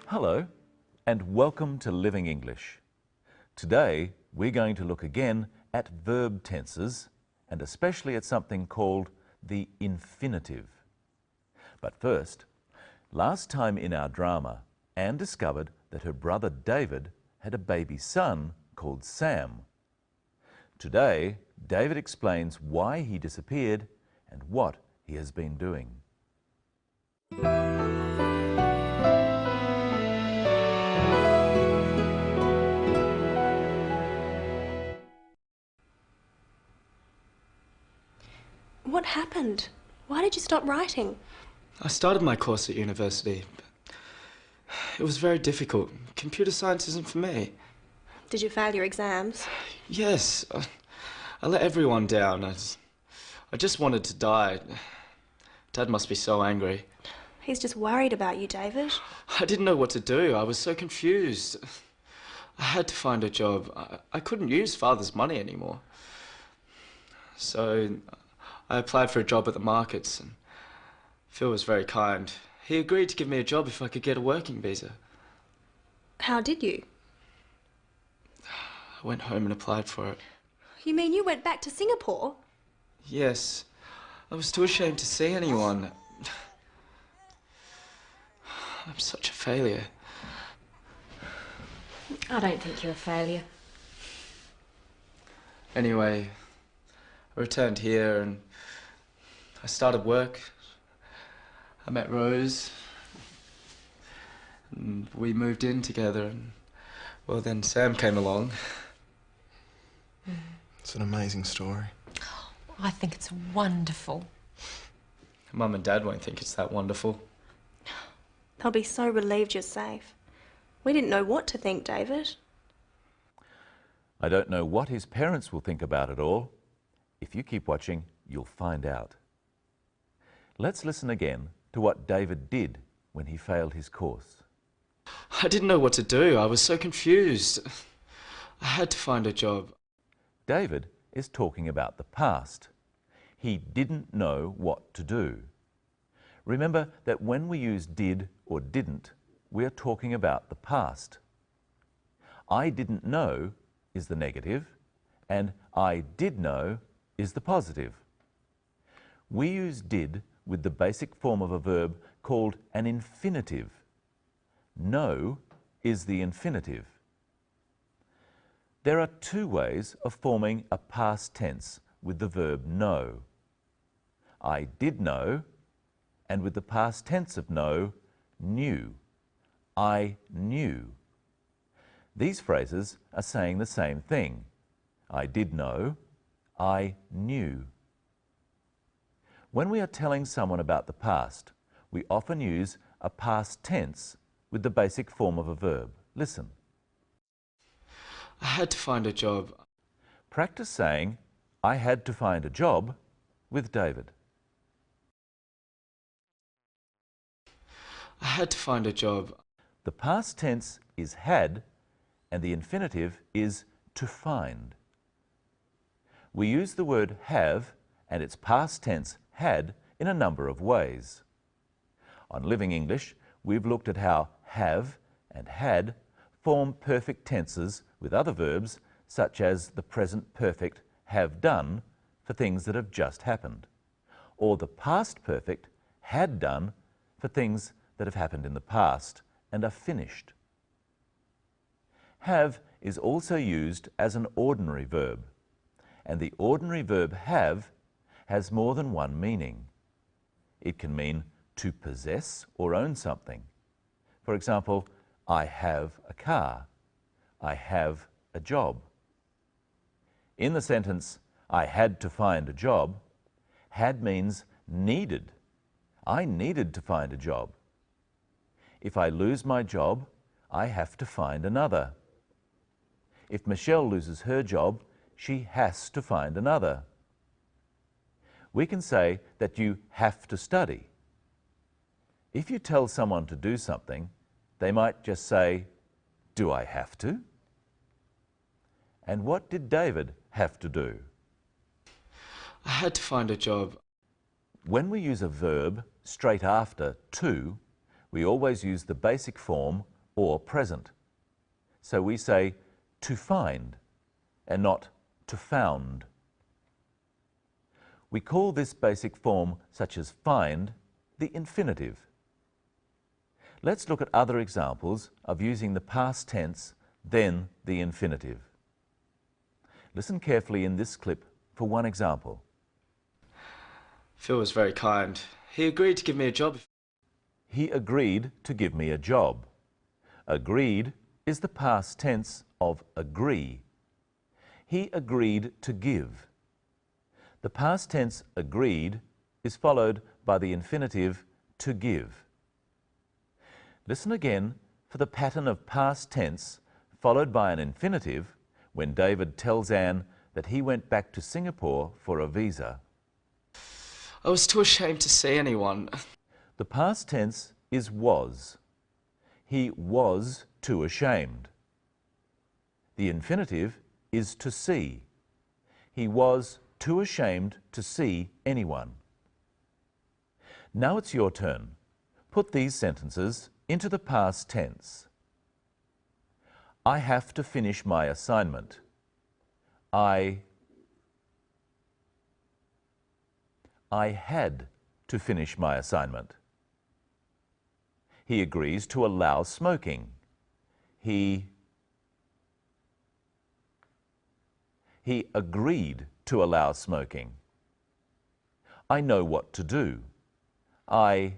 Hello and welcome to Living English. Today we're going to look again at verb tenses and especially at something called the infinitive. But first, last time in our drama, Anne discovered that her brother David had a baby son called Sam. Today, David explains why he disappeared and what he has been doing. What happened? Why did you stop writing? I started my course at university, but it was very difficult. Computer science isn't for me. Did you fail your exams? Yes, I let everyone down. I just wanted to die. Dad must be so angry. He's just worried about you, David. I didn't know what to do. I was so confused. I had to find a job. I couldn't use Father's money anymore. So I applied for a job at the markets, and Phil was very kind. He agreed to give me a job if I could get a working visa. How did you? I went home and applied for it. You mean you went back to Singapore? Yes. I was too ashamed to see anyone. I'm such a failure. I don't think you're a failure. Anyway, I returned here and I started work. I met Rose and we moved in together, and well, then Sam came along. It's an amazing story. I think it's wonderful. Mum and Dad won't think it's that wonderful. They'll be so relieved you're safe. We didn't know what to think, David. I don't know what his parents will think about it all. If you keep watching, you'll find out. Let's listen again to what David did when he failed his course. I didn't know what to do. I was so confused. I had to find a job. David is talking about the past. He didn't know what to do. Remember that when we use did or didn't, we are talking about the past. I didn't know is the negative, and I did know is the positive. We use did with the basic form of a verb called an infinitive. Know is the infinitive. There are two ways of forming a past tense with the verb know. I did know, and with the past tense of know, knew. I knew. These phrases are saying the same thing. I did know, I knew. When we are telling someone about the past, we often use a past tense with the basic form of a verb. Listen. I had to find a job. Practice saying, I had to find a job with David. I had to find a job. The past tense is had and the infinitive is to find. We use the word have and its past tense had in a number of ways. On Living English, we've looked at how have and had form perfect tenses with other verbs such as the present perfect have done for things that have just happened, or the past perfect had done for things that have happened in the past and are finished. Have is also used as an ordinary verb, and the ordinary verb have has more than one meaning. It can mean to possess or own something. For example, I have a car. I have a job. In the sentence, I had to find a job, had means needed. I needed to find a job. If I lose my job, I have to find another. If Michelle loses her job, she has to find another. We can say that you have to study. If you tell someone to do something, they might just say, do I have to? And what did David have to do? I had to find a job. When we use a verb straight after to, we always use the basic form or present. So we say to find and not to found. We call this basic form, such as find, the infinitive. Let's look at other examples of using the past tense, then the infinitive. Listen carefully in this clip for one example. Phil was very kind. He agreed to give me a job. He agreed to give me a job. Agreed is the past tense of agree. He agreed to give. The past tense agreed is followed by the infinitive to give. Listen again for the pattern of past tense followed by an infinitive when David tells Anne that he went back to Singapore for a visa. I was too ashamed to see anyone. The past tense is was. He was too ashamed. The infinitive is to see. He was too ashamed to see anyone. Now it's your turn. Put these sentences into the past tense. I have to finish my assignment. I had to finish my assignment. He agrees to allow smoking. He agreed to allow smoking. I know what to do. I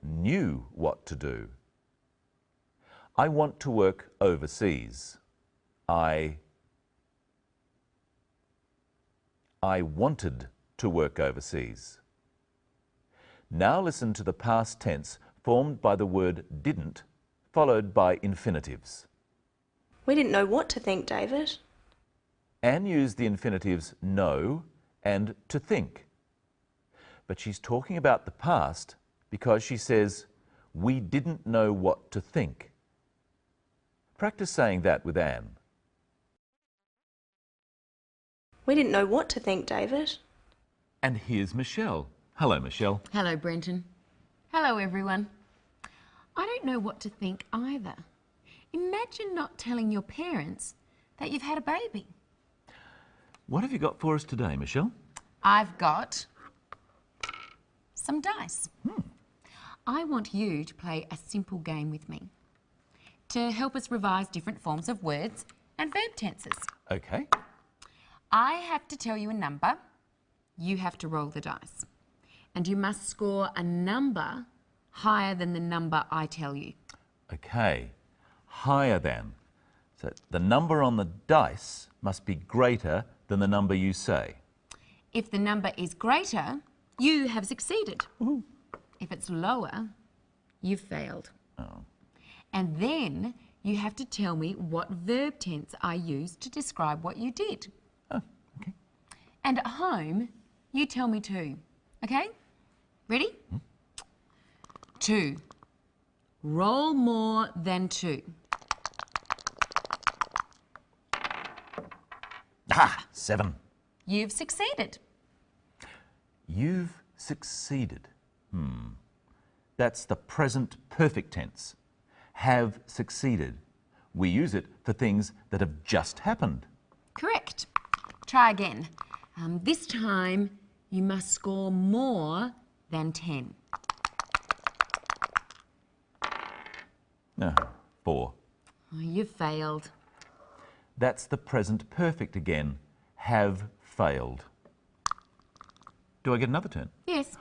knew what to do. I want to work overseas. I wanted to work overseas. Now listen to the past tense formed by the word didn't, followed by infinitives. We didn't know what to think, David. Anne used the infinitives know and to think. But she's talking about the past because she says, we didn't know what to think. Practice saying that with Anne. We didn't know what to think, David. And here's Michelle. Hello, Michelle. Hello, Brenton. Hello, everyone. I don't know what to think either. Imagine not telling your parents that you've had a baby. What have you got for us today, Michelle? I've got some dice. I want you to play a simple game with me to help us revise different forms of words and verb tenses. Okay. I have to tell you a number. You have to roll the dice. And you must score a number higher than the number I tell you. Okay. Higher than. So the number on the dice must be greater than the number you say. If the number is greater, you have succeeded. Ooh. If it's lower, you've failed. Oh. And then you have to tell me what verb tense I used to describe what you did. Oh, okay. And at home, you tell me too. Okay? Ready? 2. Roll more than 2. Ah, 7. You've succeeded. You've succeeded. That's the present perfect tense. Have succeeded. We use it for things that have just happened. Correct. Try again. This time, you must score more than 10. 4. Oh, you failed. That's the present perfect again. Have failed. Do I get another turn? Yes.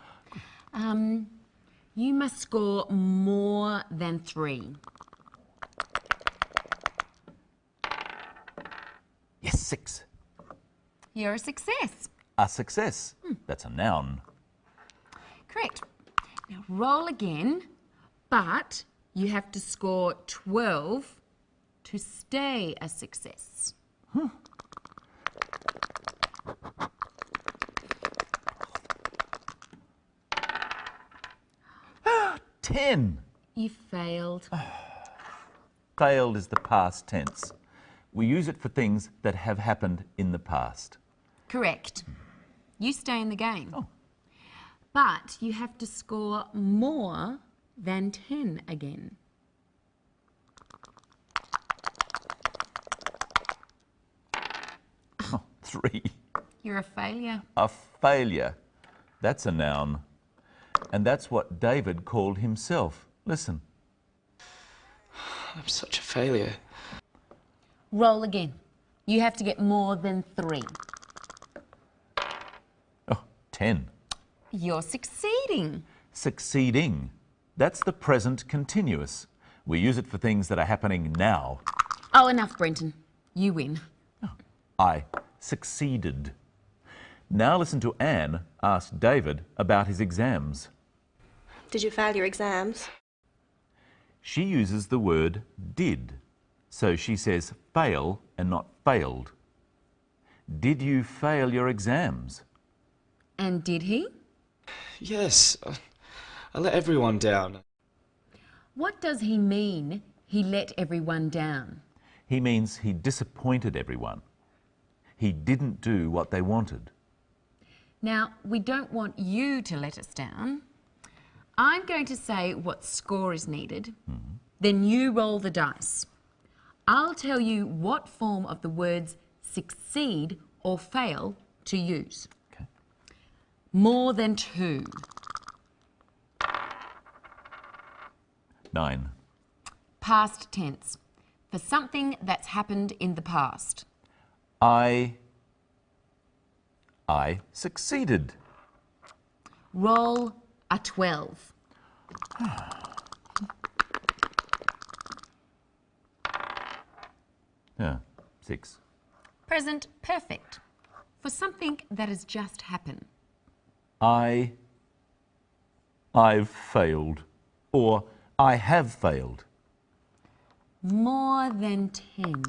You must score more than 3. Yes, 6. You're a success. A success. That's a noun. Correct. Now roll again, but you have to score 12 to stay a success. 10. You failed. Failed is the past tense. We use it for things that have happened in the past. Correct. You stay in the game. Oh. But you have to score more than 10 again? Oh, 3. You're a failure. A failure. That's a noun. And that's what David called himself. Listen. I'm such a failure. Roll again. You have to get more than 3. Oh, 10. You're succeeding. Succeeding. That's the present continuous. We use it for things that are happening now. Oh, enough, Brenton. You win. I succeeded. Now listen to Anne ask David about his exams. Did you fail your exams? She uses the word did, so she says fail and not failed. Did you fail your exams? And did he? Yes, I let everyone down. What does he mean, he let everyone down? He means he disappointed everyone. He didn't do what they wanted. Now, we don't want you to let us down. I'm going to say what score is needed. Then you roll the dice. I'll tell you what form of the words succeed or fail to use. Okay. More than 2. 9. Past tense. For something that's happened in the past. I succeeded. Roll a 12. Yeah, 6. Present perfect. For something that has just happened. I've failed. Or I have failed. More than 10.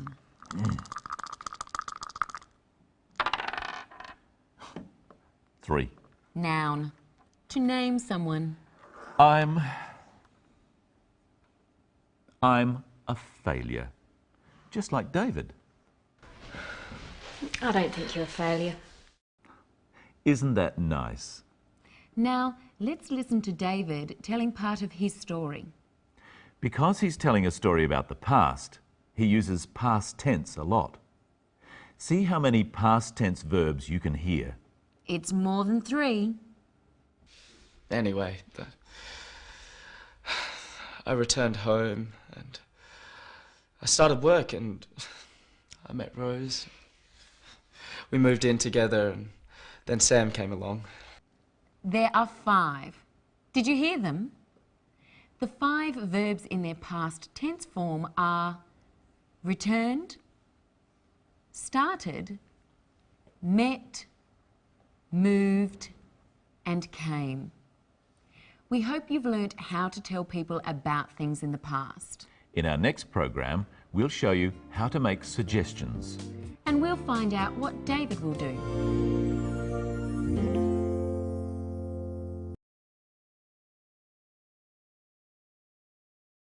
3. Noun. To name someone. I'm a failure. Just like David. I don't think you're a failure. Isn't that nice? Now, let's listen to David telling part of his story. Because he's telling a story about the past, he uses past tense a lot. See how many past tense verbs you can hear. It's more than 3. Anyway, I returned home and I started work and I met Rose. We moved in together and then Sam came along. There are 5. Did you hear them? The 5 verbs in their past tense form are returned, started, met, moved, and came. We hope you've learnt how to tell people about things in the past. In our next program, we'll show you how to make suggestions. And we'll find out what David will do.